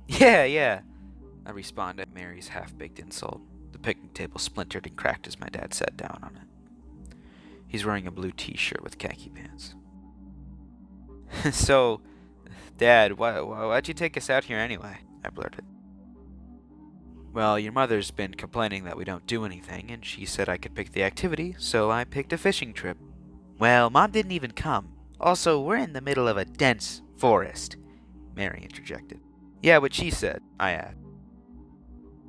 Yeah, yeah, I respond at Mary's half-baked insult. The picnic table splintered and cracked as my dad sat down on it. He's wearing a blue t-shirt with khaki pants. So, Dad, why'd you take us out here anyway? I blurted. Well, your mother's been complaining that we don't do anything, and she said I could pick the activity, so I picked a fishing trip. Well, Mom didn't even come. Also, we're in the middle of a dense forest, Mary interjected. Yeah, what she said, I add.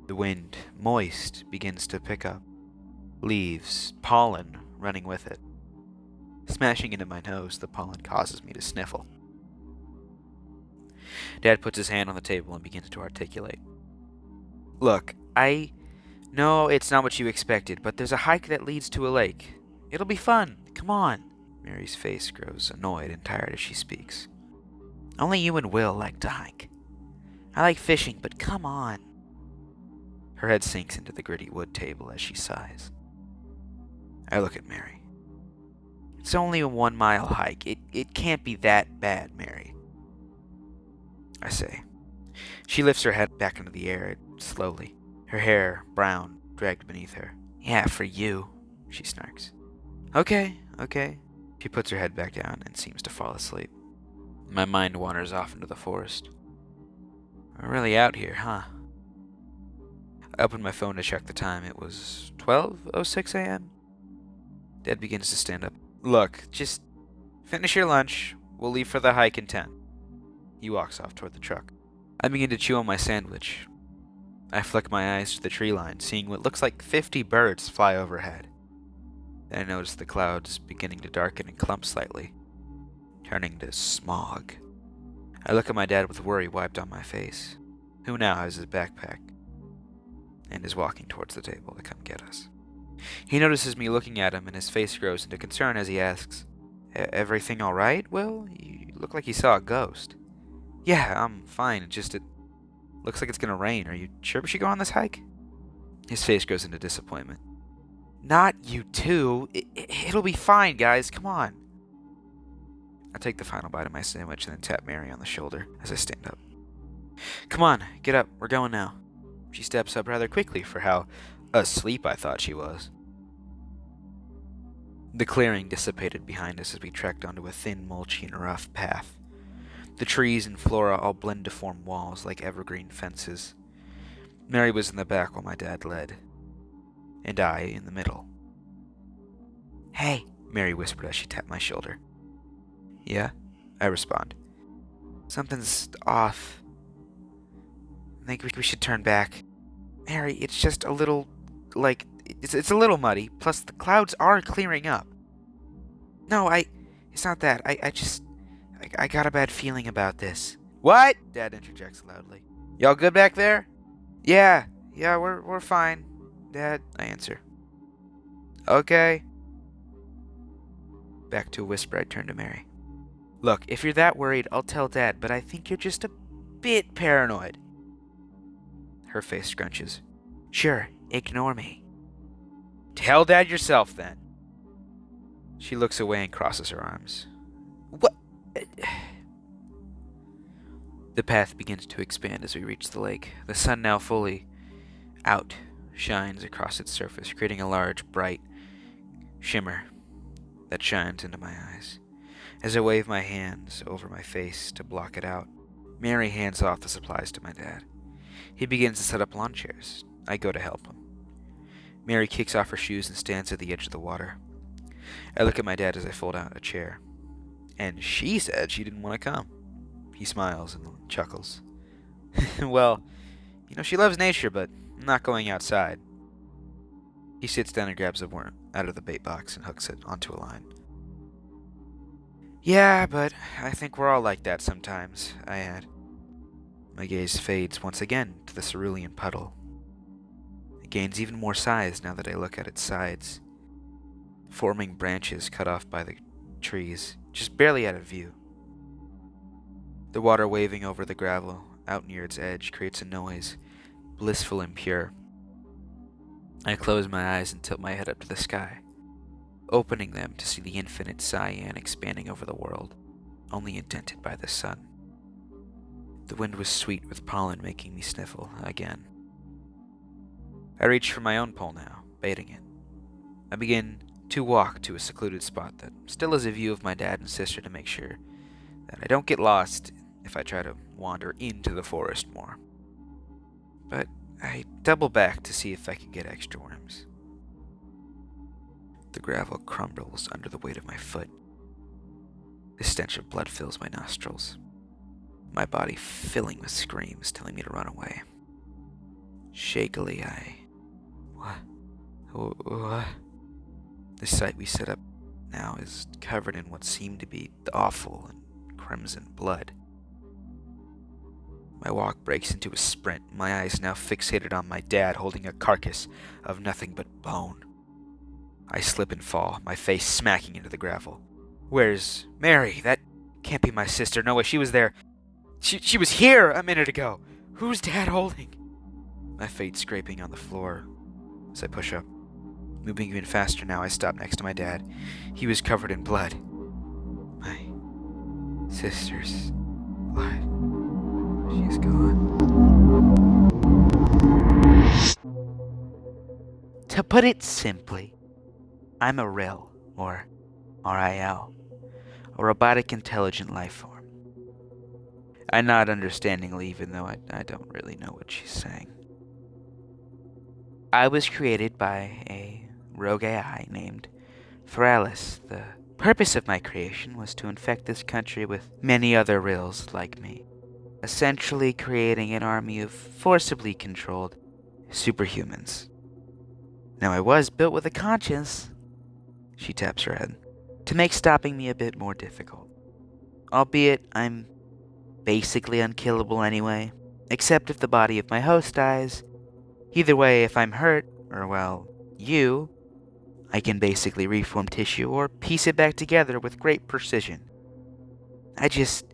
The wind, moist, begins to pick up. Leaves, pollen, running with it. Smashing into my nose, the pollen causes me to sniffle. Dad puts his hand on the table and begins to articulate. Look, I know it's not what you expected, but there's a hike that leads to a lake. It'll be fun. Come on. Mary's face grows annoyed and tired as she speaks. Only you and Will like to hike. I like fishing, but come on. Her head sinks into the gritty wood table as she sighs. I look at Mary. It's only a 1-mile hike. It can't be that bad, Mary, I say. She lifts her head back into the air slowly, her hair, brown, dragged beneath her. Yeah, for you, she snarks. Okay. She puts her head back down and seems to fall asleep. My mind wanders off into the forest. We're really out here, huh? I opened my phone to check the time. It was 12:06 a.m. Dad begins to stand up. Look, just finish your lunch. We'll leave for the hike in 10. He walks off toward the truck. I begin to chew on my sandwich. I flick my eyes to the tree line, seeing what looks like 50 birds fly overhead. Then I notice the clouds beginning to darken and clump slightly, turning to smog. I look at my dad with worry wiped on my face, who now has his backpack and is walking towards the table to come get us. He notices me looking at him, and his face grows into concern as he asks, Everything all right, Will? You look like you saw a ghost. Yeah, I'm fine. It looks like it's gonna rain. Are you sure we should go on this hike? His face goes into disappointment. Not you too. It'll be fine, guys. Come on. I take the final bite of my sandwich and then tap Mary on the shoulder as I stand up. Come on, get up. We're going now. She steps up rather quickly for how asleep I thought she was. The clearing dissipated behind us as we trekked onto a thin, mulchy, and rough path. The trees and flora all blend to form walls like evergreen fences. Mary was in the back while my dad led, and I in the middle. Hey, Mary whispered as she tapped my shoulder. Yeah, I respond. Something's off. I think we should turn back. Mary, it's just a little, it's a little muddy, plus the clouds are clearing up. No, it's not that. I got a bad feeling about this. What? Dad interjects loudly. Y'all good back there? Yeah, we're fine, Dad, I answer. Okay. Back to a whisper, I turn to Mary. Look, if you're that worried, I'll tell Dad, but I think you're just a bit paranoid. Her face scrunches. Sure, ignore me. Tell Dad yourself, then. She looks away and crosses her arms. What? The path begins to expand as we reach the lake. The sun, now fully out, shines across its surface, creating a large, bright shimmer that shines into my eyes. As I wave my hands over my face to block it out, Mary hands off the supplies to my dad. He begins to set up lawn chairs. I go to help him. Mary kicks off her shoes and stands at the edge of the water. I look at my dad as I fold out a chair. And she said she didn't want to come. He smiles and chuckles. Well, she loves nature, but not going outside. He sits down and grabs a worm out of the bait box and hooks it onto a line. Yeah, but I think we're all like that sometimes, I add. My gaze fades once again to the cerulean puddle. It gains even more size now that I look at its sides, forming branches cut off by the trees, just barely out of view. The water waving over the gravel out near its edge creates a noise, blissful and pure. I close my eyes and tilt my head up to the sky, opening them to see the infinite cyan expanding over the world, only indented by the sun. The wind was sweet with pollen, making me sniffle again. I reach for my own pole now, baiting it. I begin to walk to a secluded spot that still has a view of my dad and sister to make sure that I don't get lost if I try to wander into the forest more. But I double back to see if I can get extra worms. The gravel crumbles under the weight of my foot. The stench of blood fills my nostrils, my body filling with screams telling me to run away. Shakily, What? The site we set up now is covered in what seemed to be awful and crimson blood. My walk breaks into a sprint, my eyes now fixated on my dad holding a carcass of nothing but bone. I slip and fall, my face smacking into the gravel. Where's Mary? That can't be my sister. No way, she was there. She was here a minute ago. Who's Dad holding? My feet scraping on the floor as I push up. Moving even faster now, I stop next to my dad. He was covered in blood. My sister's blood. She's gone. To put it simply, I'm a RIL, or RIL, a robotic intelligent life form. I nod understandingly, even though I don't really know what she's saying. I was created by a rogue AI named Thralis. The purpose of my creation was to infect this country with many other RILs like me, essentially creating an army of forcibly controlled superhumans. Now I was built with a conscience, she taps her head, to make stopping me a bit more difficult. Albeit I'm basically unkillable anyway, except if the body of my host dies. Either way, if I'm hurt, or well, you, I can basically reform tissue or piece it back together with great precision. I just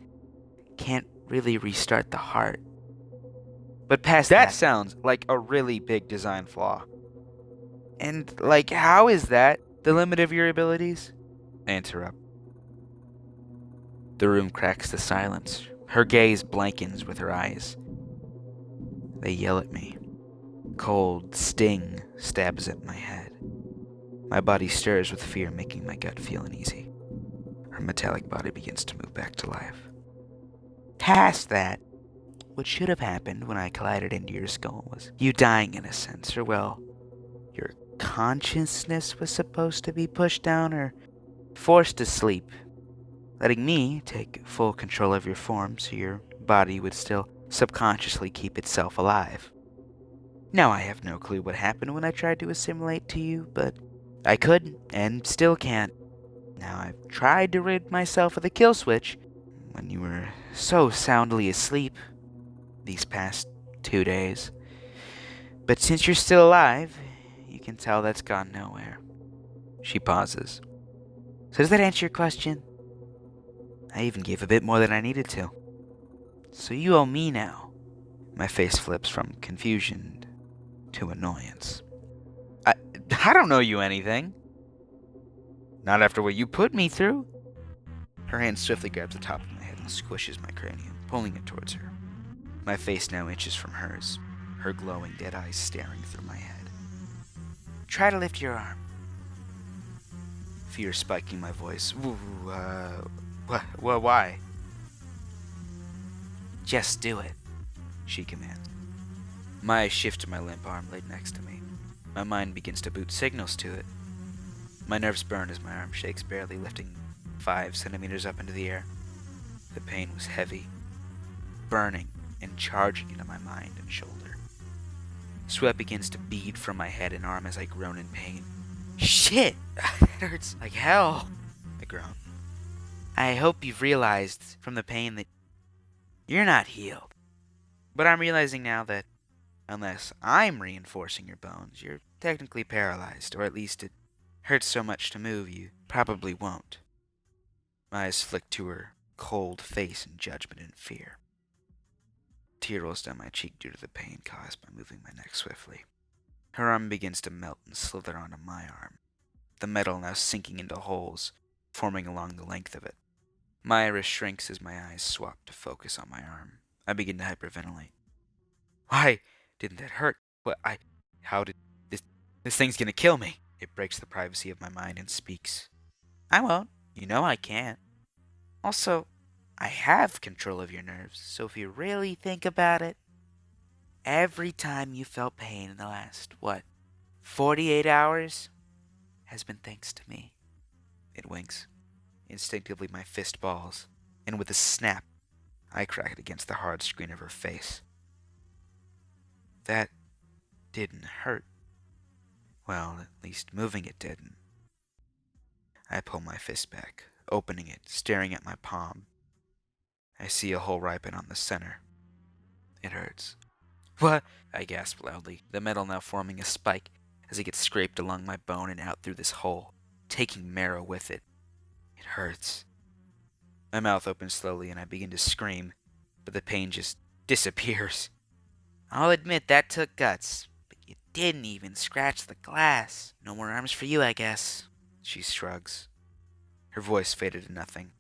can't really restart the heart. But past that sounds like a really big design flaw. And, how is that the limit of your abilities? I interrupt. The room cracks to silence. Her gaze blankens with her eyes. They yell at me. Cold sting stabs at my head. My body stirs with fear, making my gut feel uneasy. Her metallic body begins to move back to life. Past that, what should have happened when I collided into your skull was you dying in a sense, or well, your consciousness was supposed to be pushed down or forced to sleep, letting me take full control of your form so your body would still subconsciously keep itself alive. Now I have no clue what happened when I tried to assimilate to you, but I couldn't and still can't. Now I've tried to rid myself of the kill switch when you were so soundly asleep these past 2 days. But since you're still alive, you can tell that's gone nowhere. She pauses. So does that answer your question? I even gave a bit more than I needed to. So you owe me now. My face flips from confusion to annoyance. I don't owe you anything. Not after what you put me through. Her hand swiftly grabs the top of my head and squishes my cranium, pulling it towards her. My face now inches from hers, her glowing dead eyes staring through my head. Try to lift your arm. Fear spiking my voice. Why? Just do it, she commands. My eyes shift to my limp arm laid next to me. My mind begins to boot signals to it. My nerves burn as my arm shakes, barely lifting 5 centimeters up into the air. The pain was heavy, burning and charging into my mind and shoulder. Sweat begins to bead from my head and arm as I groan in pain. Shit! That hurts like hell! I groan. I hope you've realized from the pain that you're not healed. But I'm realizing now that unless I'm reinforcing your bones, you're technically paralyzed, or at least it hurts so much to move you probably won't. My eyes flick to her cold face in judgment and fear. A tear rolls down my cheek due to the pain caused by moving my neck swiftly. Her arm begins to melt and slither onto my arm, the metal now sinking into holes, forming along the length of it. My iris shrinks as my eyes swap to focus on my arm, I begin to hyperventilate. Why didn't that hurt? How did this thing's gonna kill me? It breaks the privacy of my mind and speaks. I won't. You know I can't. Also, I have control of your nerves, so if you really think about it, every time you felt pain in the last, 48 hours has been thanks to me. It winks. Instinctively, my fist balls, and with a snap, I crack it against the hard screen of her face. That didn't hurt. Well, at least moving it didn't. I pull my fist back, opening it, staring at my palm. I see a hole ripen on the center. It hurts. What? I gasp loudly, the metal now forming a spike as it gets scraped along my bone and out through this hole, taking marrow with it. It hurts. My mouth opens slowly and I begin to scream, but the pain just disappears. I'll admit that took guts, but you didn't even scratch the glass. No more arms for you, I guess. She shrugs. Her voice faded to nothing.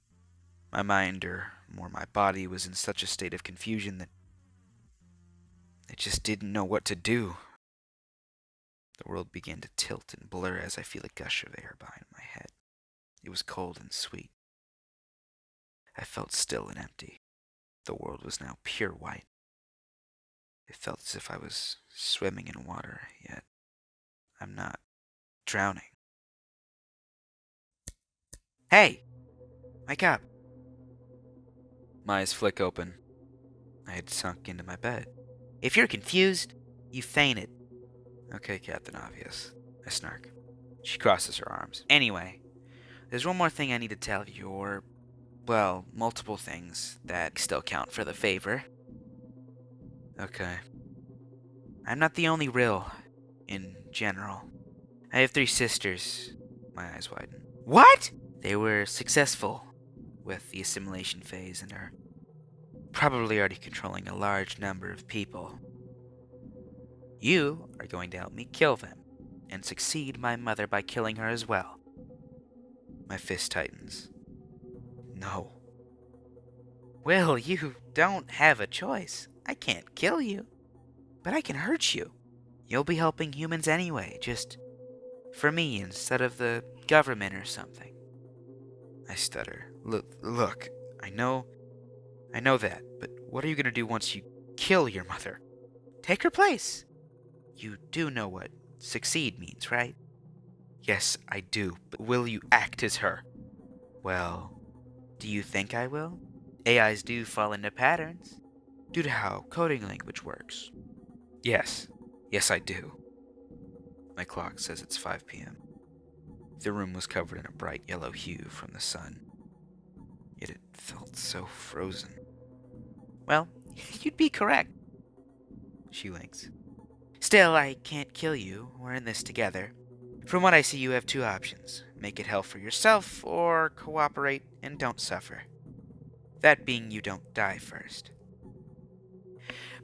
My mind, or more my body, was in such a state of confusion that I just didn't know what to do. The world began to tilt and blur as I feel a gush of air behind my head. It was cold and sweet. I felt still and empty. The world was now pure white. It felt as if I was swimming in water, yet I'm not drowning. Hey! Wake up! My eyes flick open. I had sunk into my bed. If you're confused, you fainted. Okay, Captain Obvious. I snark. She crosses her arms. Anyway, there's one more thing I need to tell you, or, well, multiple things that still count for the favor. Okay. I'm not the only Rill, in general. I have 3 sisters. My eyes widen. What? They were successful with the assimilation phase and are probably already controlling a large number of people. You are going to help me kill them, and succeed my mother by killing her as well. My fist tightens. No. Will, you don't have a choice. I can't kill you, but I can hurt you. You'll be helping humans anyway, just for me instead of the government or something. I stutter. Look, I know that, but what are you going to do once you kill your mother? Take her place. You do know what succeed means, right? Yes, I do, but will you act as her? Well, do you think I will? AIs do fall into patterns, due to how coding language works. Yes, I do. My clock says it's 5 p.m. The room was covered in a bright yellow hue from the sun, yet it felt so frozen. Well, you'd be correct. She winks. Still, I can't kill you. We're in this together. From what I see, you have 2 options. Make it hell for yourself, or cooperate and don't suffer. That being you don't die first.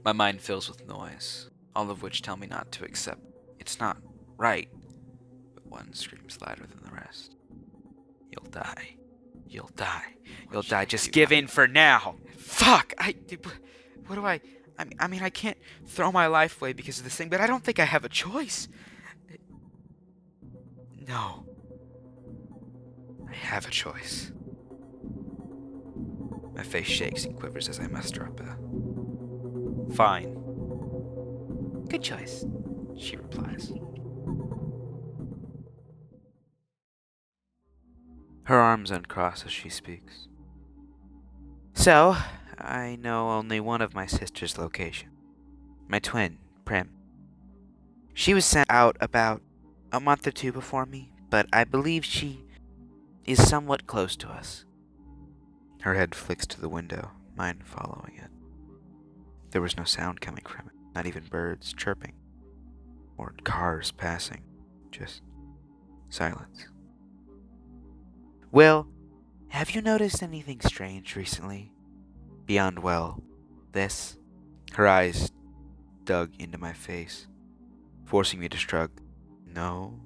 My mind fills with noise, all of which tell me not to accept. It's not right, but one screams louder than the rest. You'll die. You'll die. You'll die. Just give in for now. Fuck! What do I mean, I can't throw my life away because of this thing, but I don't think I have a choice. No. I have a choice. My face shakes and quivers as I muster up a... Fine. Good choice, she replies. Her arms uncross as she speaks. So, I know only one of my sister's location. My twin, Prim. She was sent out about a month or 2 before me, but I believe she is somewhat close to us. Her head flicks to the window, mine following it. There was no sound coming from it, not even birds chirping, or cars passing, just silence. Will, have you noticed anything strange recently? Beyond, well, this? Her eyes dug into my face, forcing me to shrug. No.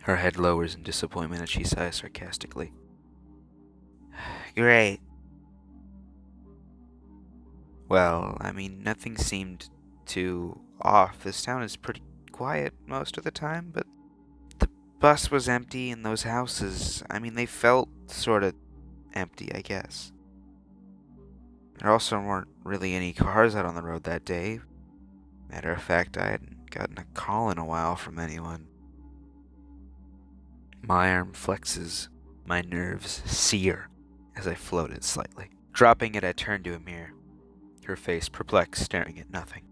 Her head lowers in disappointment as she sighs sarcastically. Great. Well, I mean, nothing seemed too off. This town is pretty quiet most of the time, but the bus was empty and those houses, I mean, they felt sort of empty, I guess. There also weren't really any cars out on the road that day. Matter of fact, I hadn't gotten a call in a while from anyone. My arm flexes, my nerves sear as I float it slightly. Dropping it, I turned to Amir, her face perplexed, staring at nothing.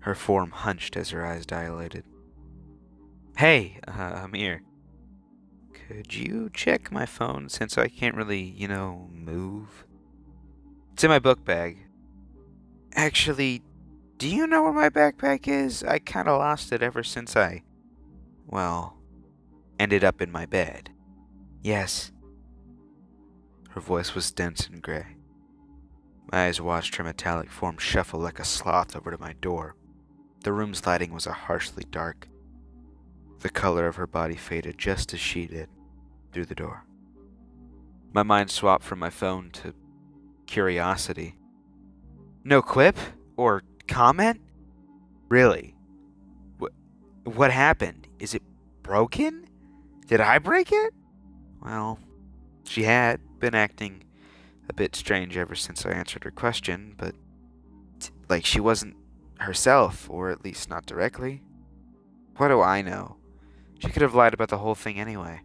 Her form hunched as her eyes dilated. Hey, Amir. Could you check my phone since I can't really, move? It's in my book bag. Actually, do you know where my backpack is? I kinda lost it ever since ended up in my bed. Yes. Her voice was dense and gray. My eyes watched her metallic form shuffle like a sloth over to my door. The room's lighting was a harshly dark. The color of her body faded just as she did, through the door. My mind swapped from my phone to curiosity. No quip? Or comment? Really? What happened? Is it broken? Did I break it? Well, she had been acting a bit strange ever since I answered her question, but like she wasn't herself, or at least not directly. What do I know? She could have lied about the whole thing anyway.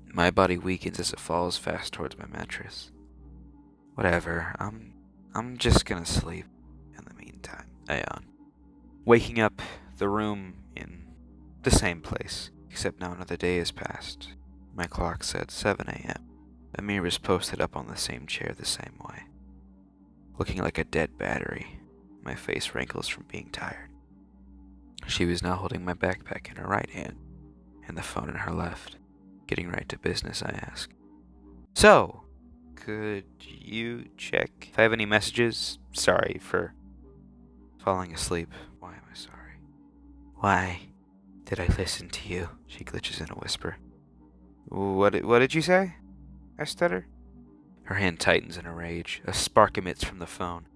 My body weakens as it falls fast towards my mattress. Whatever, I'm just gonna sleep in the meantime. I yawn. Waking up, the room in the same place, except now another day has passed. My clock said 7 a.m. Amir was posted up on the same chair the same way, looking like a dead battery, my face wrinkles from being tired. She was now holding my backpack in her right hand, and the phone in her left. Getting right to business, I ask. So, could you check if I have any messages? Sorry for falling asleep. Why am I sorry? Why did I listen to you? She glitches in a whisper. What did you say? I stutter. Her hand tightens in a rage. A spark emits from the phone,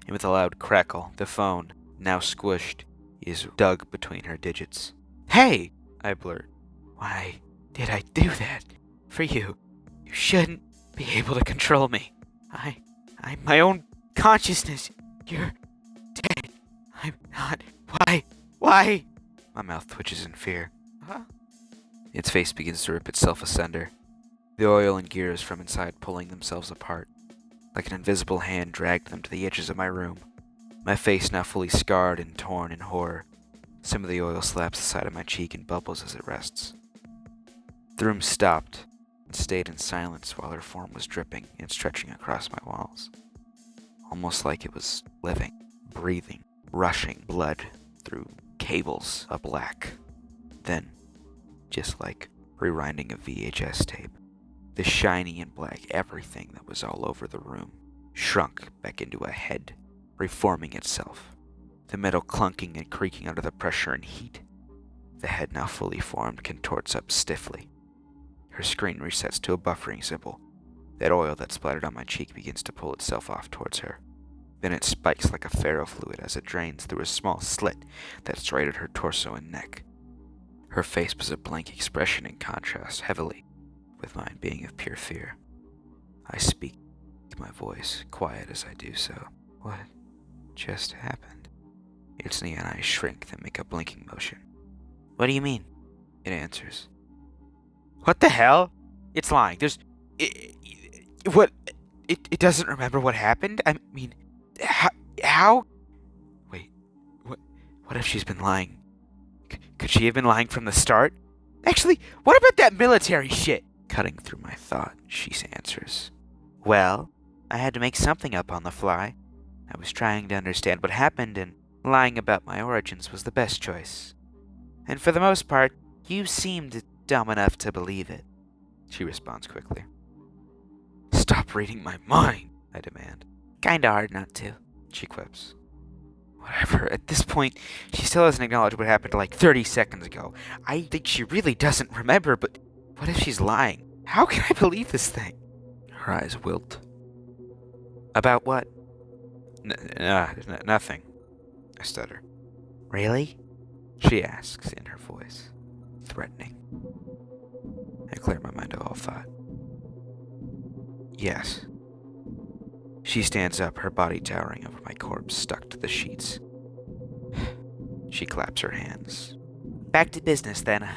and with a loud crackle, the phone, now squished, is dug between her digits. Hey! I blurt. Why did I do that? For you. You shouldn't be able to control me. I'm my own consciousness. You're dead. I'm not. Why? My mouth twitches in fear. Huh? Its face begins to rip itself asunder, the oil and gears from inside pulling themselves apart. Like an invisible hand dragged them to the edges of my room. My face now fully scarred and torn in horror. Some of the oil slaps the side of my cheek and bubbles as it rests. The room stopped and stayed in silence while her form was dripping and stretching across my walls. Almost like it was living, breathing, rushing blood through cables of black. Then, just like rewinding a VHS tape, the shiny and black everything that was all over the room shrunk back into a head, reforming itself, the metal clunking and creaking under the pressure and heat. The head, now fully formed, contorts up stiffly. Her screen resets to a buffering symbol. That oil that splattered on my cheek begins to pull itself off towards her. Then it spikes like a ferrofluid as it drains through a small slit that serrated her torso and neck. Her face was a blank expression in contrast, heavily, with mine being of pure fear. I speak, my voice quiet as I do so. What just happened? Its neon eyes shrink, then make a blinking motion. What do you mean? It answers. What the hell? It's lying. It doesn't remember what happened? I mean, how? Wait, what if she's been lying? Could she have been lying from the start? Actually, what about that military shit? Cutting through my thought, she answers. Well, I had to make something up on the fly. I was trying to understand what happened, and lying about my origins was the best choice. And for the most part, you seemed dumb enough to believe it. She responds quickly. Stop reading my mind, I demand. Kinda hard not to, she quips. Whatever, at this point, she still hasn't acknowledged what happened like 30 seconds ago. I think she really doesn't remember, but what if she's lying? How can I believe this thing? Her eyes wilt. About what? Nothing, I stutter. Really? She asks in her voice, threatening. I clear my mind of all thought. Yes. She stands up, her body towering over my corpse stuck to the sheets. She claps her hands. Back to business, then.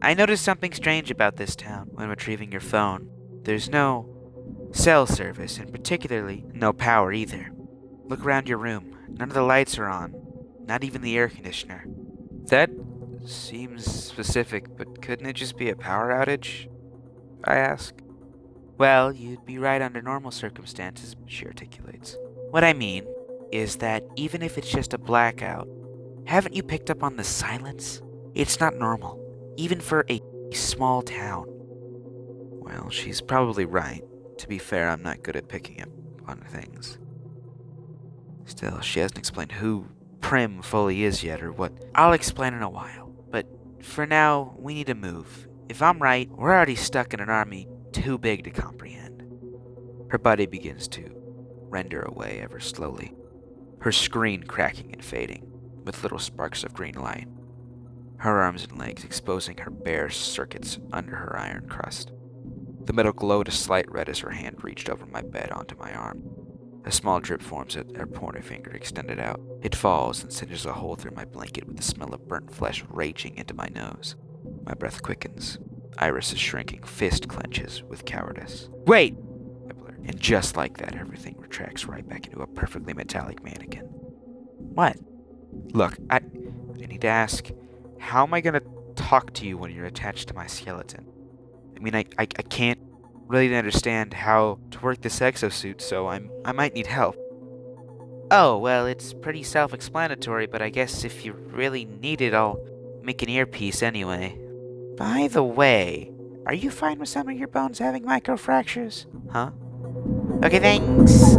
I noticed something strange about this town when retrieving your phone. There's no cell service, and particularly no power either. Look around your room. None of the lights are on. Not even the air conditioner. That seems specific, but couldn't it just be a power outage? I ask. Well, you'd be right under normal circumstances, she articulates. What I mean is that even if it's just a blackout, haven't you picked up on the silence? It's not normal, even for a small town. Well, she's probably right. To be fair, I'm not good at picking up on things. Still, she hasn't explained who Prim fully is yet, or what. I'll explain in a while, but for now, we need to move. If I'm right, we're already stuck in an army too big to comprehend. Her body begins to render away ever slowly, her screen cracking and fading, with little sparks of green light. Her arms and legs exposing her bare circuits under her iron crust. The metal glowed a slight red as her hand reached over my bed onto my arm. A small drip forms at her pointer finger extended out. It falls and singes a hole through my blanket with the smell of burnt flesh raging into my nose. My breath quickens. Iris is shrinking, fist clenches with cowardice. Wait! I blurt. And just like that, everything retracts right back into a perfectly metallic mannequin. What? Look, I need to ask, how am I going to talk to you when you're attached to my skeleton? I mean, I can't really understand how to work this exosuit, so I might need help. Oh, well, it's pretty self-explanatory, but I guess if you really need it, I'll make an earpiece anyway. By the way, are you fine with some of your bones having microfractures? Huh? Okay, thanks.